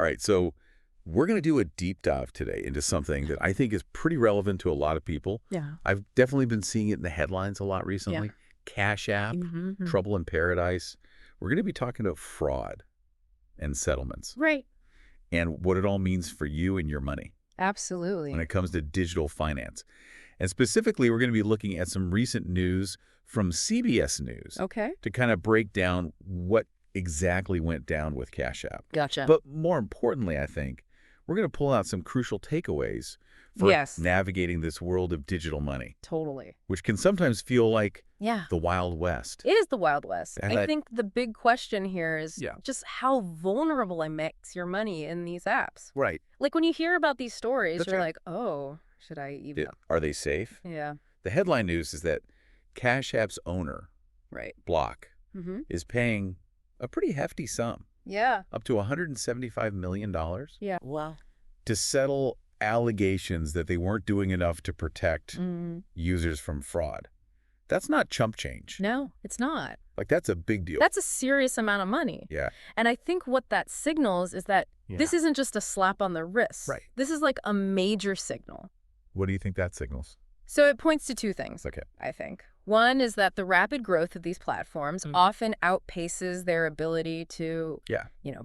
All right, so we're going to do a deep dive today into something that I think is pretty relevant to a lot of people. Yeah. I've definitely been seeing it in the headlines a lot recently. Yeah. Cash App, trouble in paradise. We're going to be talking about fraud and settlements. Right. And what it all means for you and your money Absolutely. when it comes to digital finance. And specifically, we're going to be looking at some recent news from CBS News to kind of break down what exactly went down with Cash App. Gotcha. But more importantly, I think, we're going to pull out some crucial takeaways for navigating this world of digital money. Totally. Which can sometimes feel like the Wild West. It is the Wild West. I think the big question here is just how vulnerable it makes your money in these apps. Right. Like when you hear about these stories, you're like, oh, should I even... Are they safe? Yeah. The headline news is that Cash App's owner, Block, is paying a pretty hefty sum. Yeah. Up to $175 million. Yeah. Wow. To settle allegations that they weren't doing enough to protect users from fraud. That's not chump change. No, it's not. Like, that's a big deal. That's a serious amount of money. Yeah. And I think what that signals is that this isn't just a slap on the wrist. Right. This is like a major signal. What do you think that signals? So it points to two things, I think. One is that the rapid growth of these platforms often outpaces their ability to,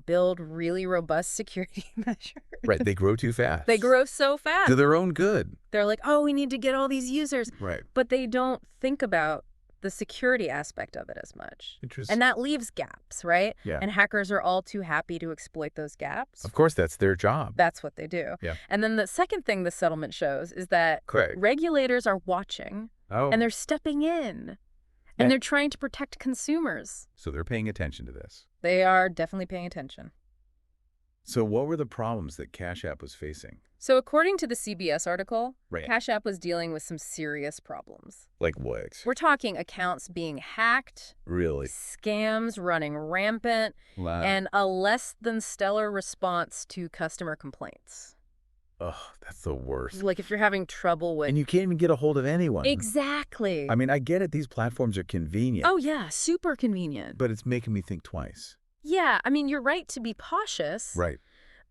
build really robust security measures. Right. They grow too fast. They grow so fast. To their own good. They're like, oh, we need to get all these users. Right. But they don't think about the security aspect of it as much. Interesting. And that leaves gaps, right? Yeah. And hackers are all too happy to exploit those gaps. Of course, that's their job. That's what they do. Yeah. And then the second thing the settlement shows is that regulators are watching and they're stepping in and they're trying to protect consumers. So they're paying attention to this. They are definitely paying attention. So what were the problems that Cash App was facing? So according to the CBS article, Cash App was dealing with some serious problems. Like what? We're talking accounts being hacked. Really? Scams running rampant. Wow. And a less than stellar response to customer complaints. Oh, that's the worst. Like if you're having trouble with... And you can't even get a hold of anyone. Exactly. I mean, I get it. These platforms are convenient. Oh, yeah. Super convenient. But it's making me think twice. Yeah. I mean, you're right to be cautious. Right.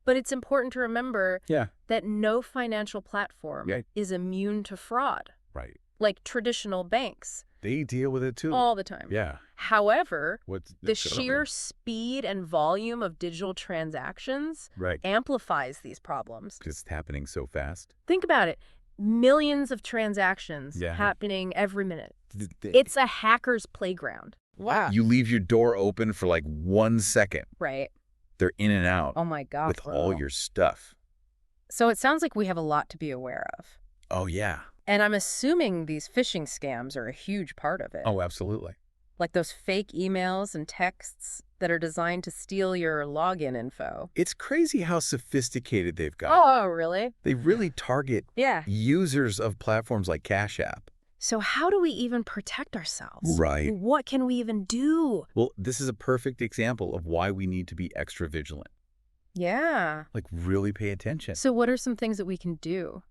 But it's important to remember that no financial platform is immune to fraud. Right. Like traditional banks. They deal with it too. All the time. Yeah. However, the sheer speed and volume of digital transactions amplifies these problems. Because it's happening so fast. Think about it. Millions of transactions happening every minute. It's a hacker's playground. Wow. You leave your door open for like 1 second. Right. They're in and out. Oh my God. With all your stuff. So it sounds like we have a lot to be aware of. Oh, yeah. And I'm assuming these phishing scams are a huge part of it. Oh, absolutely. Like those fake emails and texts that are designed to steal your login info. It's crazy how sophisticated they've got. Oh, really? They really target users of platforms like Cash App. So how do we even protect ourselves? Right. What can we even do? Well, this is a perfect example of why we need to be extra vigilant. Yeah. Like really pay attention. So what are some things that we can do?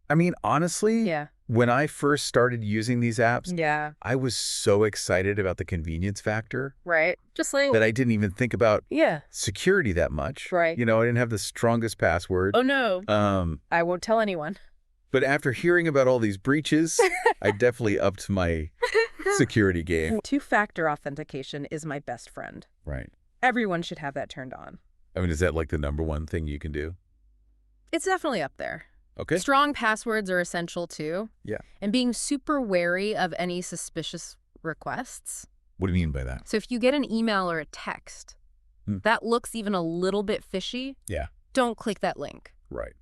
I mean, honestly, when I first started using these apps, I was so excited about the convenience factor. Right. Just like that I didn't even think about security that much. Right. You know, I didn't have the strongest password. Oh, no. I won't tell anyone. But after hearing about all these breaches, I definitely upped my security game. Two-factor authentication is my best friend. Right. Everyone should have that turned on. I mean, is that like the #1 thing you can do? It's definitely up there. Okay. Strong passwords are essential too. Yeah. And being super wary of any suspicious requests. What do you mean by that? So if you get an email or a text that looks even a little bit fishy, don't click that link. Right.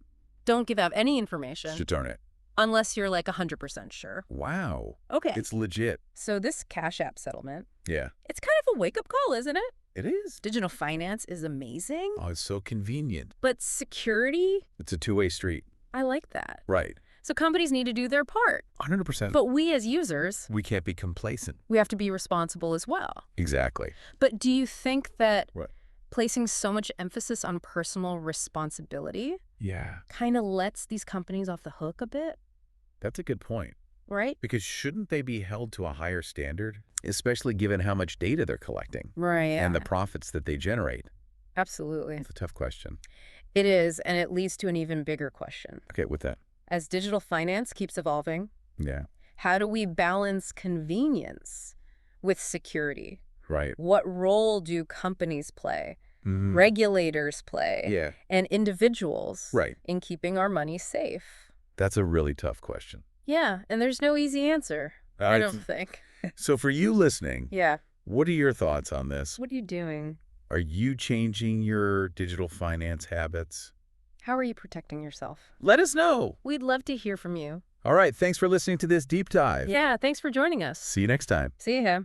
Don't give out any information. Should darn it. Unless you're like 100% sure. Wow. Okay. It's legit. So this Cash App settlement, it's kind of a wake-up call, isn't it? It is. Digital finance is amazing. Oh, it's so convenient. But security? It's a two-way street. I like that. Right. So companies need to do their part. 100%. But we as users... we can't be complacent. We have to be responsible as well. Exactly. But do you think that placing so much emphasis on personal responsibility kind of lets these companies off the hook a bit? That's a good point. Right? Because shouldn't they be held to a higher standard, especially given how much data they're collecting? Right. And the profits that they generate? Absolutely. It's a tough question. It is, and it leads to an even bigger question. Okay, with that. As digital finance keeps evolving, yeah, how do we balance convenience with security? Right. What role do companies play, regulators play, and individuals in keeping our money safe? That's a really tough question. Yeah, and there's no easy answer, I don't think. So for you listening, Yeah. what are your thoughts on this? What are you doing? Are you changing your digital finance habits? How are you protecting yourself? Let us know. We'd love to hear from you. All right, thanks for listening to this deep dive. Yeah, thanks for joining us. See you next time. See ya.